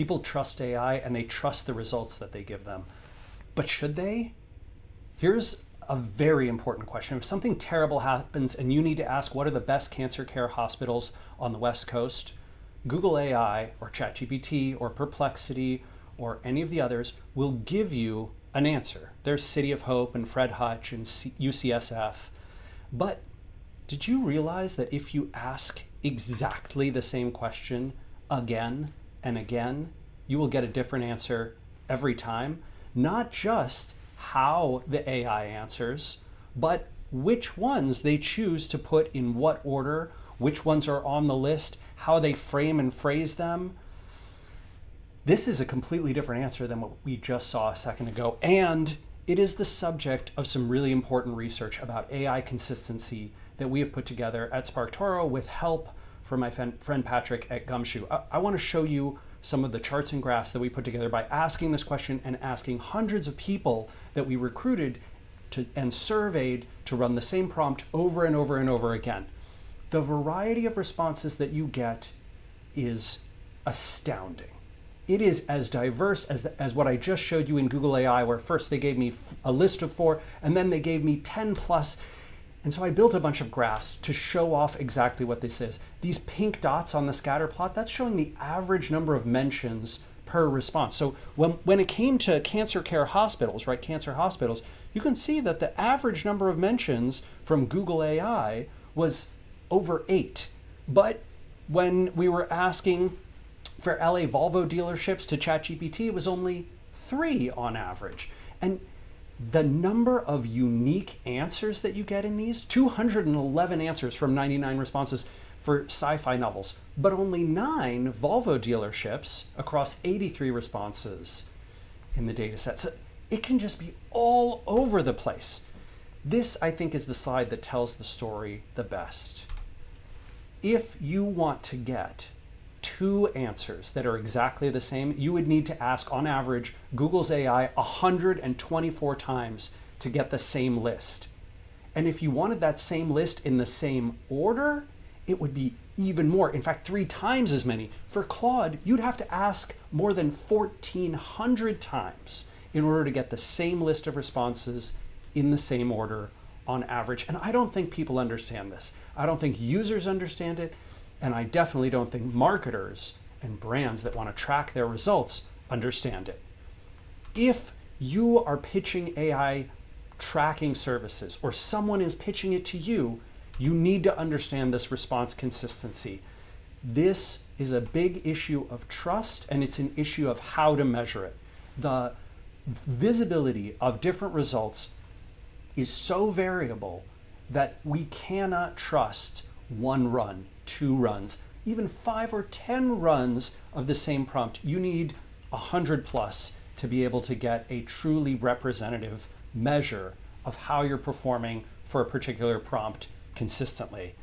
People trust AI and they trust the results that they give them. But should they? Here's a very important question. If something terrible happens and you need to ask what are the best cancer care hospitals on the West Coast, Google AI or ChatGPT or Perplexity or any of the others will give you an answer. There's City of Hope and Fred Hutch and UCSF. But did you realize that if you ask exactly the same question again and again, you will get a different answer every time? Not just how the AI answers, but which ones they choose to put in what order, which ones are on the list, how they frame and phrase them. This is a completely different answer than what we just saw a second ago. And it is the subject of some really important research about AI consistency that we have put together at SparkToro with help from my friend Patrick at Gumshoe. I want to show you some of the charts and graphs that we put together by asking this question and asking hundreds of people that we recruited and surveyed to run the same prompt over and over and over again. The variety of responses that you get is astounding. It is as diverse as what I just showed you in Google AI, where first they gave me a list of 4, and then they gave me 10 plus. And so I built a bunch of graphs to show off exactly what this is. These pink dots on the scatter plot, that's showing the average number of mentions per response. So when it came to cancer care hospitals, right, cancer hospitals, you can see that the average number of mentions from Google AI was over 8. But when we were asking for LA Volvo dealerships to ChatGPT, it was only 3 on average. And the number of unique answers that you get in these, 211 answers from 99 responses for sci-fi novels, but only 9 Volvo dealerships across 83 responses in the data set. So it can just be all over the place. This, I think, is the slide that tells the story the best. If you want to get 2 answers that are exactly the same, you would need to ask, on average, Google's AI 124 times to get the same list. And if you wanted that same list in the same order, it would be even more. In fact, 3 times as many. For Claude, you'd have to ask more than 1,400 times in order to get the same list of responses in the same order on average. And I don't think people understand this. I don't think users understand it. And I definitely don't think marketers and brands that want to track their results understand it. If you are pitching AI tracking services or someone is pitching it to you, you need to understand this response consistency. This is a big issue of trust, and it's an issue of how to measure it. The visibility of different results is so variable that we cannot trust 1 run, 2 runs, even 5 or 10 runs of the same prompt. You need 100 plus to be able to get a truly representative measure of how you're performing for a particular prompt consistently.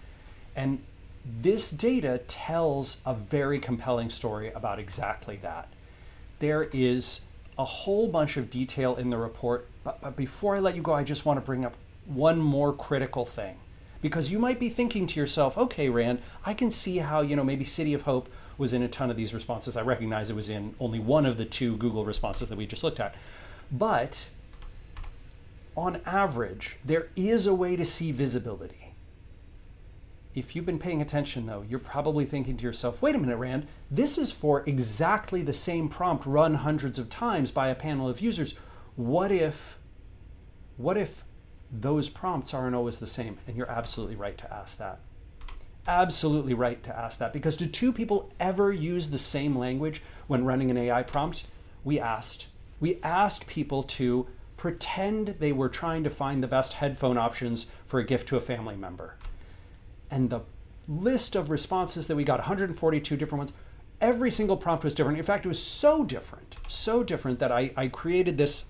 And this data tells a very compelling story about exactly that. There is a whole bunch of detail in the report, but before I let you go, I just want to bring up one more critical thing. Because you might be thinking to yourself, okay, Rand, I can see how, maybe City of Hope was in a ton of these responses. I recognize it was in only one of the 2 Google responses that we just looked at. But on average, there is a way to see visibility. If you've been paying attention, though, you're probably thinking to yourself, wait a minute, Rand, this is for exactly the same prompt run hundreds of times by a panel of users. What if those prompts aren't always the same? And you're absolutely right to ask that. Absolutely right to ask that, because do 2 people ever use the same language when running an AI prompt? We asked people to pretend they were trying to find the best headphone options for a gift to a family member. And the list of responses that we got, 142 different ones, every single prompt was different. In fact, it was so different that I created this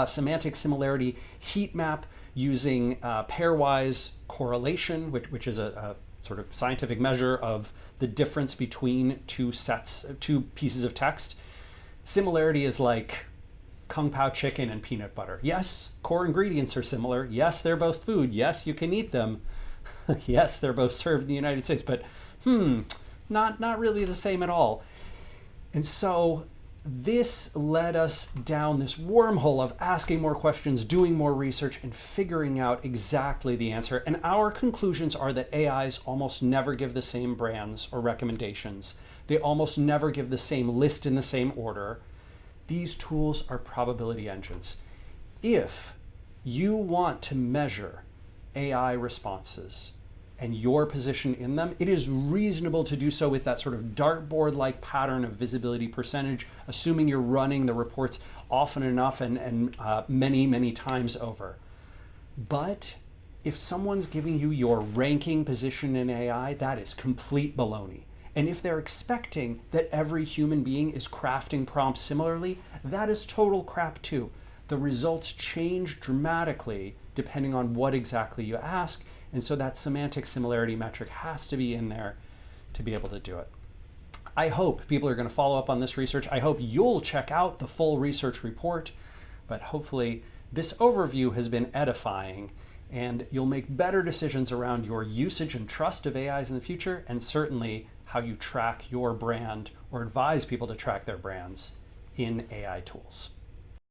semantic similarity heat map using pairwise correlation, which is a sort of scientific measure of the difference between 2 pieces of text. Similarity is like Kung Pao chicken and peanut butter. Yes, core ingredients are similar. Yes, they're both food. Yes, you can eat them. Yes, they're both served in the United States, but not really the same at all. And so this led us down this wormhole of asking more questions, doing more research, and figuring out exactly the answer. And our conclusions are that AIs almost never give the same brands or recommendations. They almost never give the same list in the same order. These tools are probability engines. If you want to measure AI responses and your position in them, it is reasonable to do so with that sort of dartboard-like pattern of visibility percentage, assuming you're running the reports often enough and many, many times over. But if someone's giving you your ranking position in AI, that is complete baloney. And if they're expecting that every human being is crafting prompts similarly, that is total crap too. The results change dramatically depending on what exactly you ask. And so that semantic similarity metric has to be in there to be able to do it. I hope people are going to follow up on this research. I hope you'll check out the full research report, but hopefully this overview has been edifying and you'll make better decisions around your usage and trust of AIs in the future, and certainly how you track your brand or advise people to track their brands in AI tools.